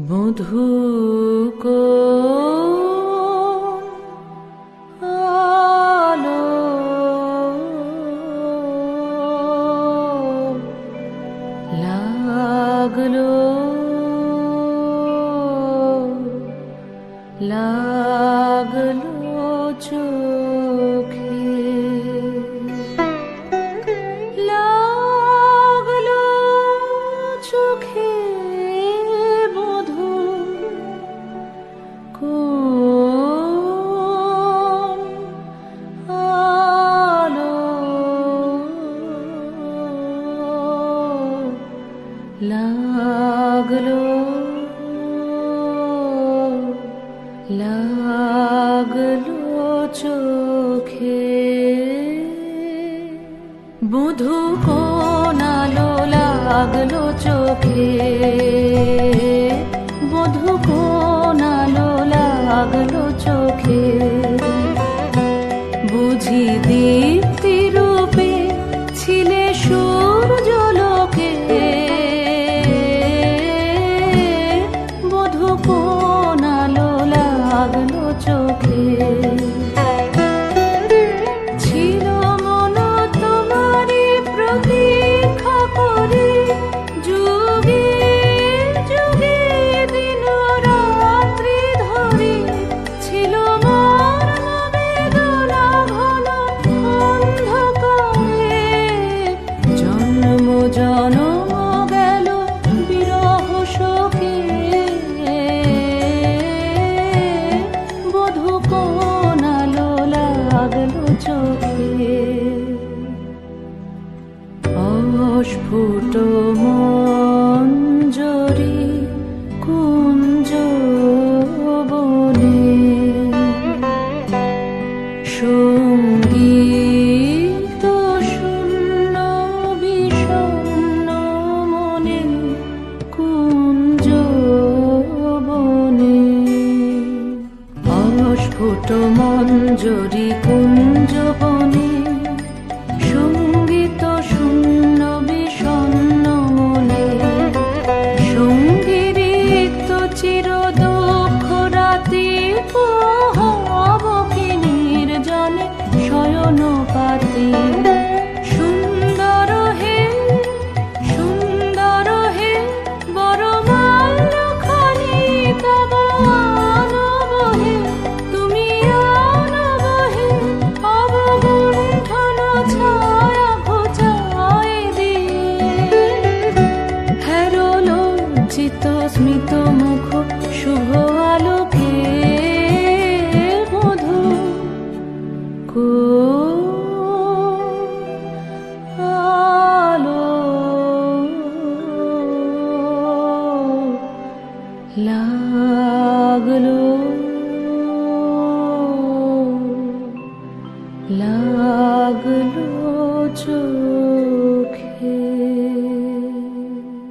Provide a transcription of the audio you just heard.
মধু আলো লাগলো লাগলো চোখে লাগলো চোখে মধু কোন আলো লাগলো লাগলো চোখে মধু কোন আলো লাগলো চোখে মধু কোন আলো লাগলো চোখে বুঝি দীপ্তি রূপে ছিলে সূর্যলোকে মধু কোন আলো লাগলো চোখে ছিল মন তোমারই প্রতীক্ষা করে যুগে যুগে দিন রাত্রি ধরে ছিল মোর বেদনা ঘন অন্ধকারে জন্ম জনম গেল বিরহ শোকে বধূ কোন আলো লাগলো চোখে অস্ফুট মঞ্জরি কুঞ্জ বনে সঙ্গীত শূন্য বিষণ্ণ মনে কুঞ্জ বনে অস্ফুট মঞ্জরি কুঞ্জ বনে সঙ্গীত শূন্য বিষণ্ণ মনে সঙ্গীত চির দুঃখ রাতি পোহাবকিনীর জনে শয়ন পাতি সুন্দর হে বড় মাল্যখানি তব আনবহে তুমি আনবহে অবগুণ্ঠন ছায়া ঘোচায় দিয়ে হেরো লজ্জিত স্মিত মুখ শুভ আলোকে মধু আলো লাগলো লাগলো চোখে।